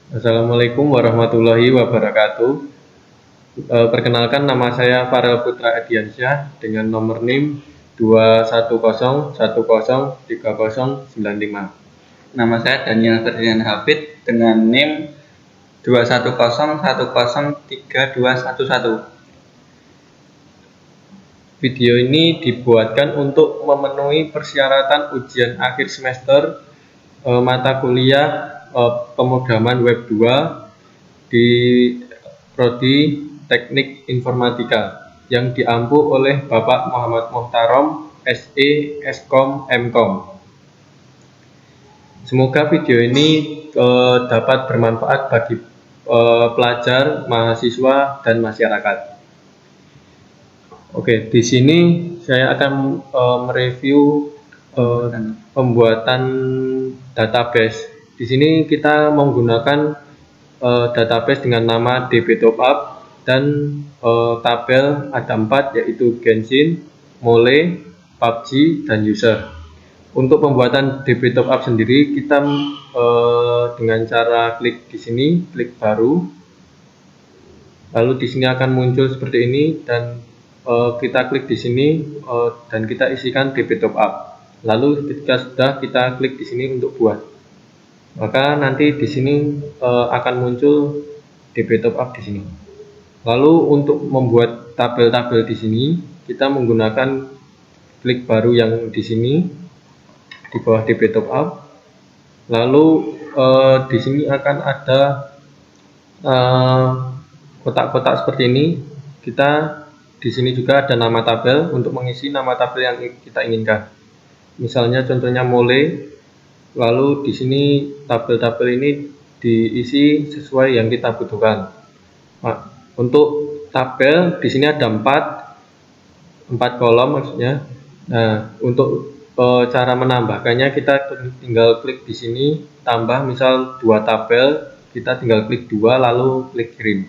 Assalamualaikum warahmatullahi wabarakatuh. Perkenalkan, nama saya Farel Putra Ediansyah dengan nomor NIM 210103095. Nama saya Daniel Ferdinand Hafid dengan NIM 210103211. Video ini dibuatkan untuk memenuhi persyaratan ujian akhir semester mata kuliah pemrograman Web 2 di Prodi Teknik Informatika yang diampu oleh Bapak Muhammad Muhtarom, SE, Eskom, Mkom. Semoga video ini dapat bermanfaat bagi pelajar, mahasiswa, dan masyarakat. Oke, di sini saya akan mereview pembuatan database. Di sini kita menggunakan database dengan nama DB Topup dan tabel ada 4, yaitu Genshin, Mole, PUBG, dan User. Untuk pembuatan DB Topup sendiri kita dengan cara klik di sini, klik baru, lalu di sini akan muncul seperti ini dan kita klik di sini dan kita isikan DB Topup. Lalu ketika sudah, kita klik di sini untuk buat. Maka nanti di sini akan muncul DB Topup di sini. Lalu untuk membuat tabel-tabel di sini, kita menggunakan klik baru yang di sini di bawah DB Topup. Lalu di sini akan ada kotak-kotak seperti ini. Kita di sini juga ada nama tabel untuk mengisi nama tabel yang kita inginkan. Misalnya contohnya Mole. Lalu di sini tabel-tabel ini diisi sesuai yang kita butuhkan. Nah, untuk tabel di sini ada 4 kolom maksudnya. Nah, untuk cara menambahkannya kita tinggal klik di sini tambah, misal 2 tabel, kita tinggal klik 2 lalu klik kirim.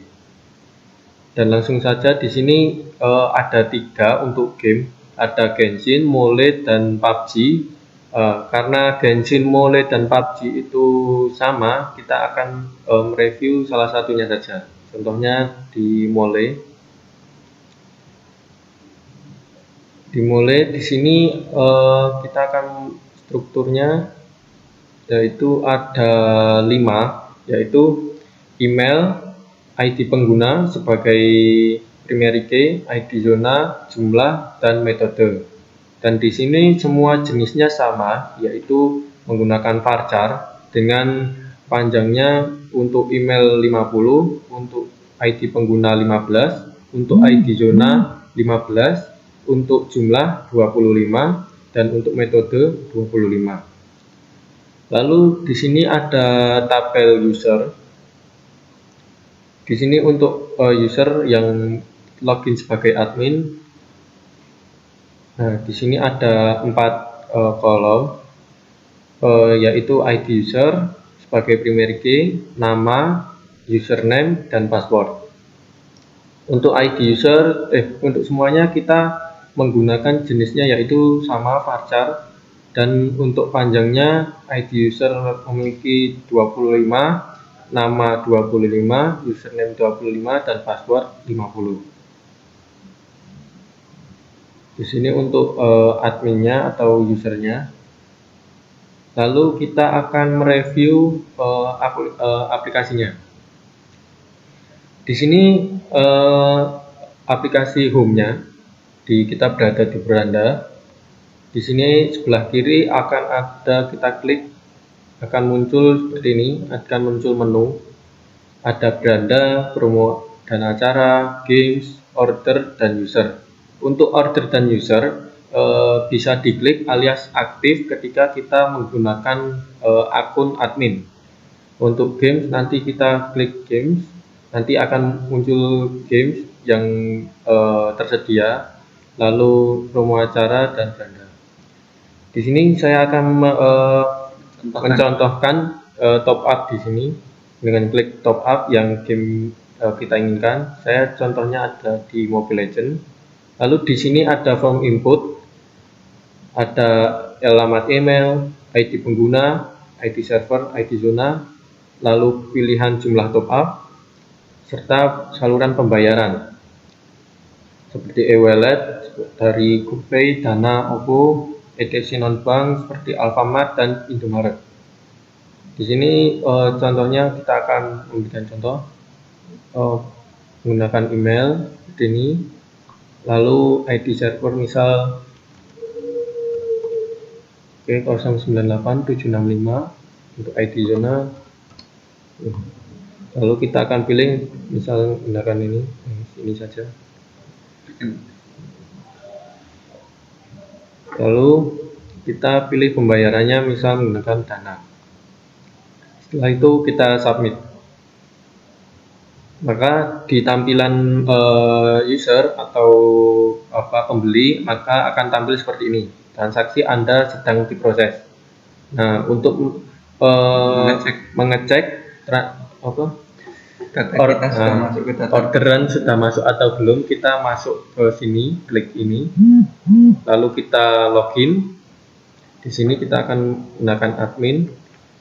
Dan langsung saja di sini ada 3 untuk game, ada Genshin, Mole, dan PUBG. Karena Genshin, Mole, dan PUBG itu sama, kita akan mereview salah satunya saja. Contohnya di Mole. Di Mole di sini kita akan strukturnya, yaitu ada 5, yaitu email, ID pengguna sebagai primary key, ID zona, jumlah, dan metode. Dan di sini semua jenisnya sama, yaitu menggunakan varchar dengan panjangnya untuk email 50, untuk ID pengguna 15, untuk ID zona 15, untuk jumlah 25, dan untuk metode 25. Lalu di sini ada tabel user. Di sini untuk user yang login sebagai admin. Nah, di sini ada 4 kolom, yaitu ID user sebagai primary key, nama, username, dan password. Untuk ID user, untuk semuanya kita menggunakan jenisnya yaitu sama varchar, dan untuk panjangnya ID user memiliki 25, nama 25, username 25, dan password 50. Di sini untuk adminnya atau usernya. Lalu kita akan mereview aplikasinya. Di sini aplikasi home-nya, kita berada di beranda. Di sini sebelah kiri akan ada, kita klik akan muncul seperti ini, akan muncul menu. Ada beranda, promo dan acara, games, order, dan user. Untuk order dan user bisa diklik alias aktif ketika kita menggunakan akun admin. Untuk games nanti kita klik games, nanti akan muncul games yang tersedia, lalu promo acara dan beranda. Di sini saya akan mencontohkan top up di sini dengan klik top up yang game kita inginkan. Saya contohnya ada di Mobile Legends. Lalu di sini ada form input, ada alamat email, ID pengguna, ID server, ID zona, lalu pilihan jumlah top up, serta saluran pembayaran seperti e-wallet dari GoPay, Dana, OVO, ETC non-bank seperti Alfamart dan Indomaret. Di sini contohnya kita akan memberikan contoh menggunakan email seperti ini, lalu ID server misal 098765 untuk ID zona, lalu kita akan pilih misal menggunakan ini saja, lalu kita pilih pembayarannya misal menggunakan Dana. Setelah itu kita submit, maka di tampilan user atau pembeli maka akan tampil seperti ini, transaksi Anda sedang diproses. Nah, untuk mengecek orderan sudah masuk atau belum, kita masuk ke sini, klik ini, lalu kita login. Di sini kita akan gunakan admin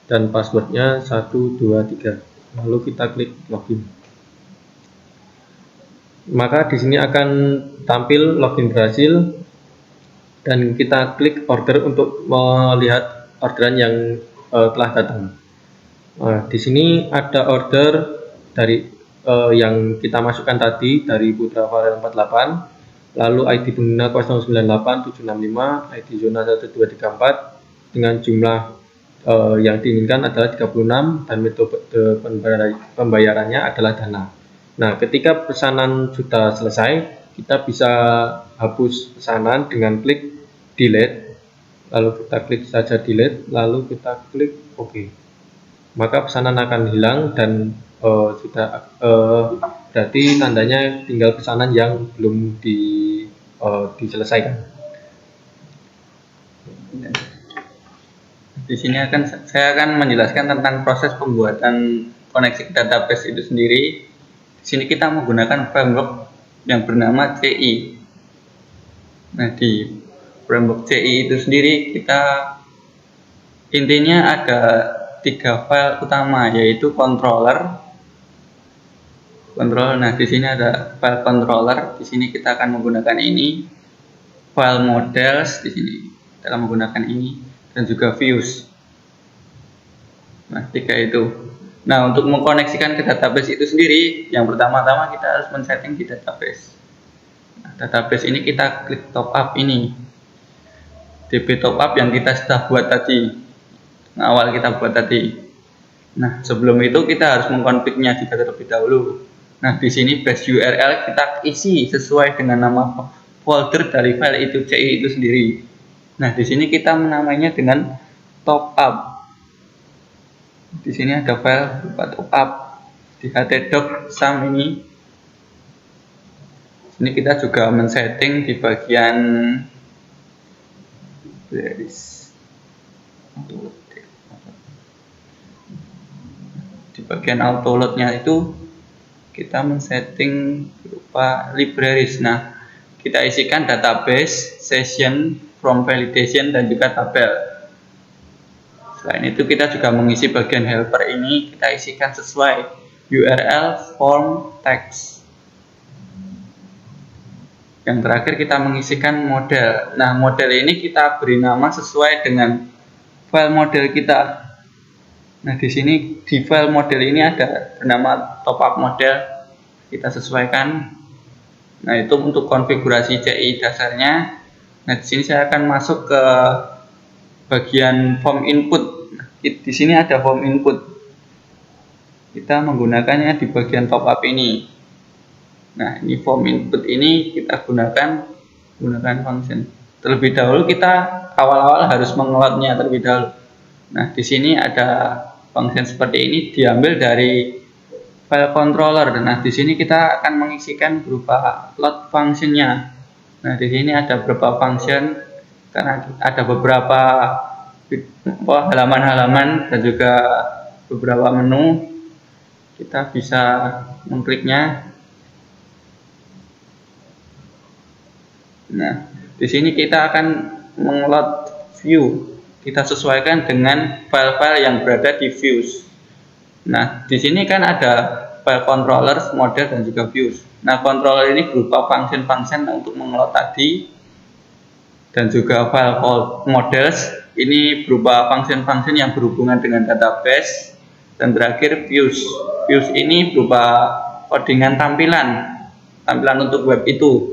dan passwordnya 123, lalu kita klik login. Maka di sini akan tampil login berhasil dan kita klik order untuk melihat orderan yang telah datang. Di sini ada order dari yang kita masukkan tadi dari Putra Varian 48, lalu ID pengguna 098765, ID zona 1234 dengan jumlah yang diinginkan adalah 36 dan metode pembayarannya adalah Dana. Nah, ketika pesanan sudah selesai, kita bisa hapus pesanan dengan klik delete, lalu kita klik saja delete, lalu kita klik OK. Maka pesanan akan hilang dan berarti tandanya tinggal pesanan yang belum diselesaikan. Di sini saya akan menjelaskan tentang proses pembuatan koneksi database itu sendiri. Di sini kita menggunakan framework yang bernama CI. Nah, di framework CI itu sendiri intinya ada 3 file utama, yaitu controller. Nah, di sini ada file controller. Di sini kita akan menggunakan ini. File models di sini kita akan menggunakan ini, dan juga views. Nah, 3 itu. Nah, untuk mengkoneksikan ke database itu sendiri, yang pertama-tama kita harus men-setting di database. Nah, database ini kita klik top up ini, DB top up yang kita sudah buat tadi, awal kita buat tadi. Nah, sebelum itu kita harus mengkonfignya juga terlebih dahulu. Nah, di sini base URL kita isi sesuai dengan nama folder dari file itu, CI itu sendiri. Nah, di sini kita menamainya dengan top up. Di sini ada file berupa top up di htdoc sum ini. Ini kita juga men-setting di bagian autoload-nya itu kita men-setting berupa libraries. Nah, kita isikan database, session, from validation, dan juga tabel. Selain itu kita juga mengisi bagian helper ini, kita isikan sesuai URL, form, text. Yang terakhir kita mengisikan model. Nah, model ini kita beri nama sesuai dengan file model kita. Nah, di sini di file model ini ada bernama top up model, kita sesuaikan. Nah, itu untuk konfigurasi CI dasarnya. Nah, di sini saya akan masuk ke bagian form input. Di sini ada form input. Kita menggunakannya di bagian top up ini. Nah, ini form input ini kita gunakan function. Terlebih dahulu kita awal-awal harus mengeloadnya terlebih dahulu. Nah, di sini ada function seperti ini diambil dari file controller. Nah, di sini kita akan mengisikan berupa load functionnya. Nah, di sini ada beberapa function karena ada beberapa halaman-halaman dan juga beberapa menu. Kita bisa mengkliknya. Nah, di sini kita akan mengload view. Kita sesuaikan dengan file-file yang berada di views. Nah, di sini kan ada file controller, model, dan juga views. Nah, controller ini berupa function-function untuk mengelola tadi, dan juga file models ini berupa function-function yang berhubungan dengan database, dan terakhir views. Views ini berupa codingan tampilan untuk web itu.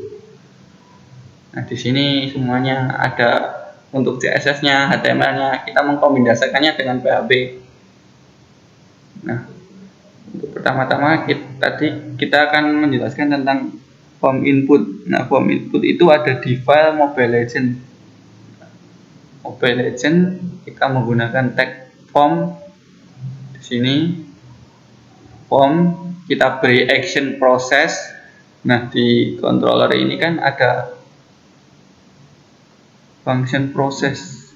Nah, di sini semuanya ada untuk CSS-nya, HTML-nya, kita mengkombinasikannya dengan PHP. Nah, untuk pertama-tama kita akan menjelaskan tentang form input. Nah, form input itu ada di file Mobile Legend. Mobile Legend kita menggunakan tag form. Di sini form kita beri action process. Nah, di controller ini kan ada function process.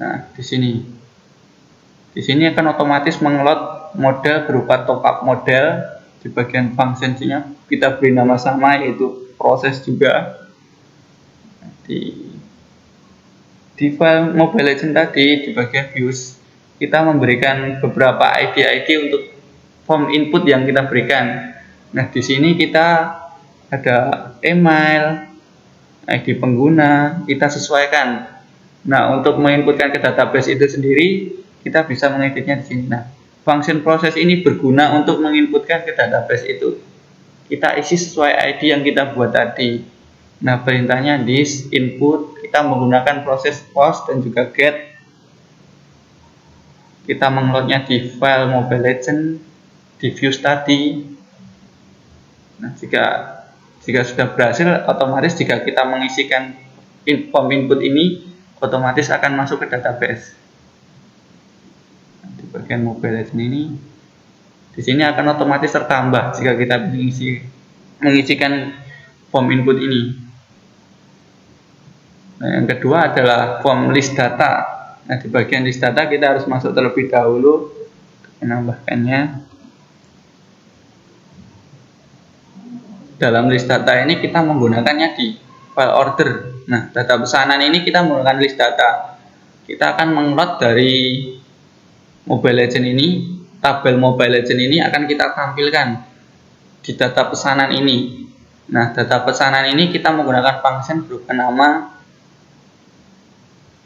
Nah, di sini akan otomatis mengeload model berupa top up model. Di bagian function-nya kita beri nama sama, yaitu proses juga. Di file Mobile Legend tadi, di bagian views, kita memberikan beberapa ID untuk form input yang kita berikan. Nah, di sini kita ada email, ID pengguna, kita sesuaikan. Nah, untuk menginputkan ke database itu sendiri, kita bisa mengeditnya di sini. Nah, function proses ini berguna untuk menginputkan ke database itu. Kita isi sesuai ID yang kita buat tadi. Nah, perintahnya this input, kita menggunakan proses post dan juga get. Kita mengeloadnya di file Mobile Legend, di views tadi. Nah, jika sudah berhasil, otomatis jika kita mengisikan form input ini, otomatis akan masuk ke database. Di bagian Mobile Legend ini, di sini akan otomatis tertambah jika kita mengisikan form input ini. Nah, yang kedua adalah form list data. Nah, di bagian list data kita harus masuk terlebih dahulu untuk menambahkannya. Dalam list data ini kita menggunakannya di file order. Nah, data pesanan ini kita menggunakan list data. Kita akan mengeload dari Mobile Legend ini, tabel Mobile Legend ini akan kita tampilkan di data pesanan ini. Nah, data pesanan ini kita menggunakan function berupa nama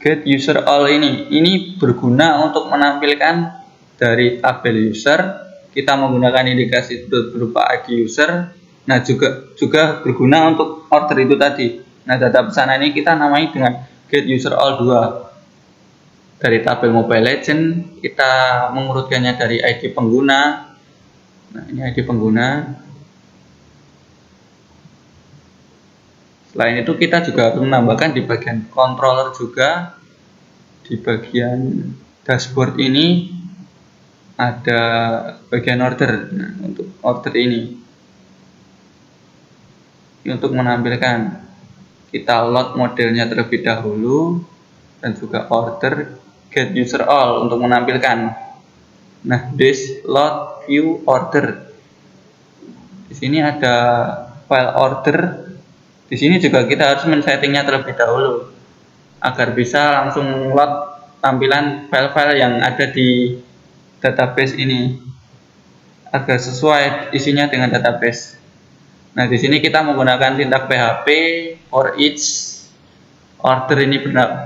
get user all ini. Ini berguna untuk menampilkan dari tabel user. Kita menggunakan indikasi berupa ID user. Nah, juga berguna untuk order itu tadi. Nah, data pesanan ini kita namai dengan get user all 2. Dari tabel Mobile Legend kita mengurutkannya dari ID pengguna. Nah, ini ID pengguna. Selain itu kita juga harus menambahkan di bagian controller juga. Di bagian dashboard ini ada bagian order. Nah, untuk order ini untuk menampilkan, kita load modelnya terlebih dahulu, dan juga order get user all untuk menampilkan. Nah, this load view order. Di sini ada file order. Di sini juga kita harus men-settingnya terlebih dahulu agar bisa langsung load tampilan file-file yang ada di database ini agar sesuai isinya dengan database. Nah, di sini kita menggunakan sintak PHP for each order ini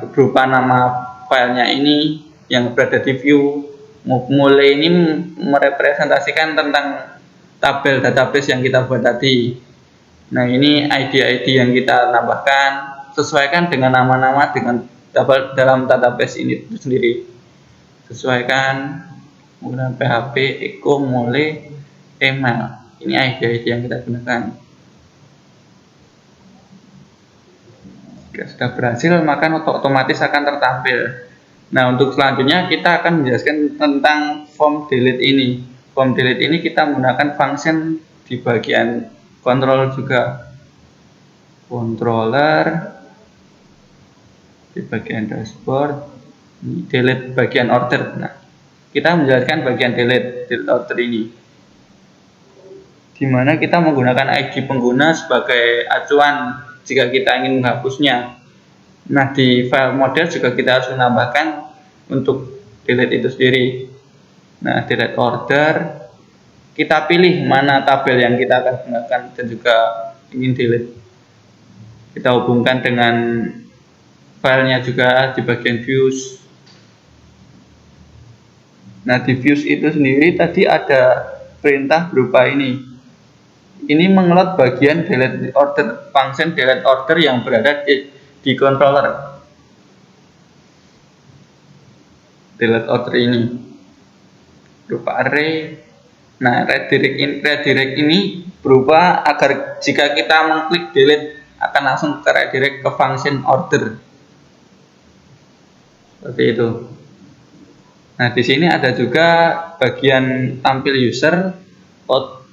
berupa nama filenya ini yang berada di view. Mulai ini merepresentasikan tentang tabel database yang kita buat tadi. Nah, ini ID yang kita tambahkan, sesuaikan dengan nama-nama dengan dalam database ini sendiri. Sesuaikan menggunakan PHP, echo, mole, email. Ini ID yang kita gunakan. Jika sudah berhasil, maka otomatis akan tertampil. Nah, untuk selanjutnya kita akan menjelaskan tentang form delete ini. Form delete ini kita menggunakan function di bagian controller juga. Controller di bagian dashboard, delete bagian order. Nah, kita menjelaskan bagian delete order ini, di mana kita menggunakan ID pengguna sebagai acuan jika kita ingin menghapusnya. Nah, di file model juga kita harus menambahkan untuk delete itu sendiri. Nah, delete order, kita pilih mana tabel yang kita akan gunakan dan juga ingin delete. Kita hubungkan dengan filenya juga di bagian views. Nah, di views itu sendiri tadi ada perintah berupa ini. Ini mengelot bagian delete order, function delete order yang berada di controller. Delete order ini berupa array. Nah, redirect ini berupa agar jika kita mengklik delete akan langsung redirect ke function order. Seperti itu. Nah, di sini ada juga bagian tampil user.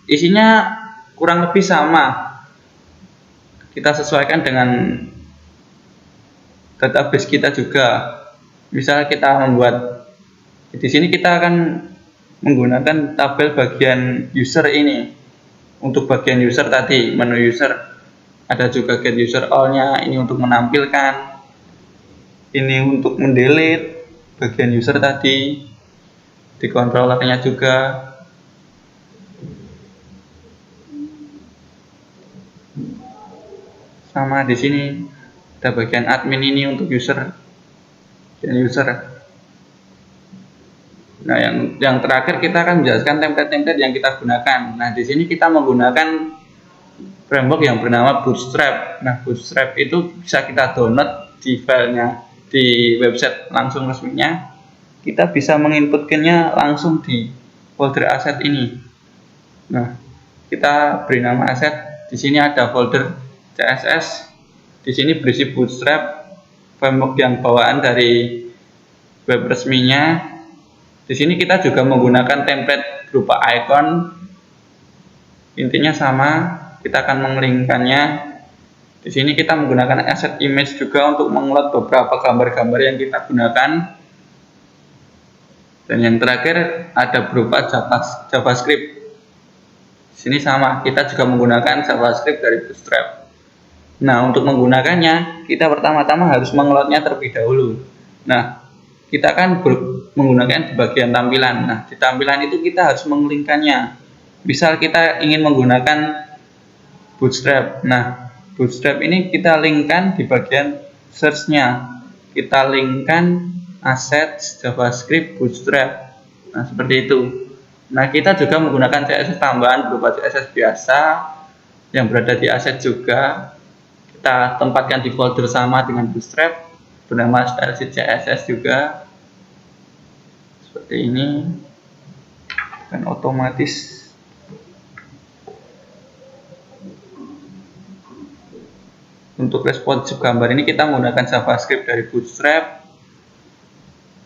Isinya kurang lebih sama. Kita sesuaikan dengan database kita juga. Misal kita membuat, di sini kita akan menggunakan tabel bagian user ini. Untuk bagian user tadi, menu user, ada juga get user all-nya, ini untuk menampilkan, ini untuk mendelete bagian user tadi, di controllernya juga. Sama di sini ada bagian admin ini untuk user dan user. Nah, yang terakhir kita akan menjelaskan template-template yang kita gunakan. Nah, di sini kita menggunakan framework yang bernama Bootstrap. Nah, Bootstrap itu bisa kita download di filenya di website langsung resminya. Kita bisa menginputkannya langsung di folder aset ini. Nah, kita beri nama aset. Di sini ada folder CSS. Di sini berisi Bootstrap, framework yang bawaan dari web resminya. Di sini kita juga menggunakan template berupa icon. Intinya sama, kita akan mengelingkannya. Di sini kita menggunakan asset image juga untuk mengelot beberapa gambar-gambar yang kita gunakan. Dan yang terakhir ada berupa JavaScript. Di sini sama, kita juga menggunakan JavaScript dari Bootstrap. Nah, untuk menggunakannya, kita pertama-tama harus mengelotnya terlebih dahulu. Nah, kita akan menggunakan di bagian tampilan. Nah, di tampilan itu kita harus mengelingkannya. Misal kita ingin menggunakan Bootstrap. Nah, Bootstrap ini kita linkkan di bagian search-nya. Kita linkkan assets JavaScript Bootstrap. Nah, seperti itu. Nah, kita juga menggunakan CSS tambahan berupa CSS biasa yang berada di asset juga. Kita tempatkan di folder sama dengan Bootstrap, bernama stylesheet CSS juga. Seperti ini. Dan otomatis untuk responsif gambar ini kita menggunakan JavaScript dari Bootstrap.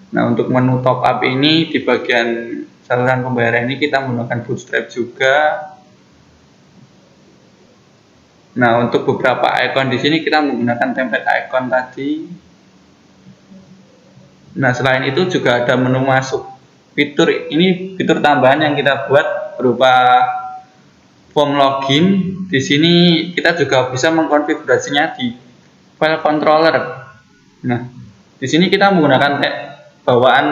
Nah, untuk menu top up ini di bagian saluran pembayaran ini kita menggunakan Bootstrap juga. Nah, untuk beberapa icon di sini kita menggunakan template icon tadi. Nah, selain itu juga ada menu masuk. Fitur ini fitur tambahan yang kita buat berupa form login. Di sini kita juga bisa mengkonfigurasinya di file controller. Nah, di sini kita menggunakan bawaan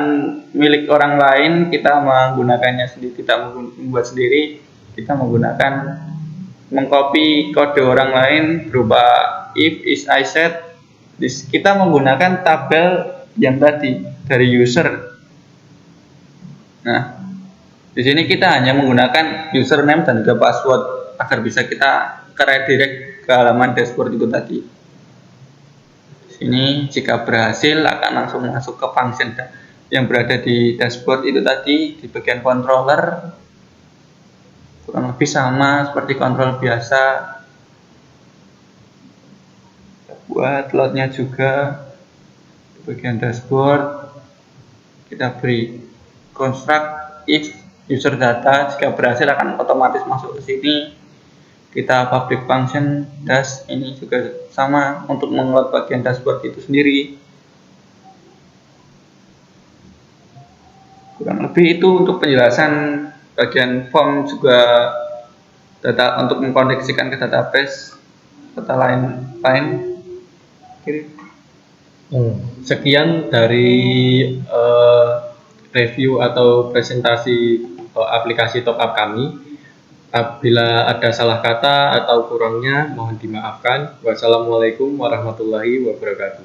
milik orang lain, kita menggunakannya sendiri, kita membuat sendiri, kita menggunakan mengcopy kode orang lain berupa if is I set. Kita menggunakan tabel yang tadi dari user. Nah, di sini kita hanya menggunakan username dan juga password agar bisa kita redirect ke halaman dashboard itu tadi. Di sini jika berhasil akan langsung masuk ke function yang berada di dashboard itu tadi di bagian controller. Kurang lebih sama seperti kontrol biasa. Buat loadnya juga di bagian dashboard kita beri construct if user data, jika berhasil akan otomatis masuk ke sini. Kita public function dash, ini juga sama untuk mengelola bagian dashboard itu sendiri. Kurang lebih itu untuk penjelasan bagian form, juga data untuk mengkoneksikan ke database serta lain-lain. Sekian dari review atau presentasi aplikasi top up kami. Apabila ada salah kata atau kurangnya mohon dimaafkan. Wassalamualaikum warahmatullahi wabarakatuh.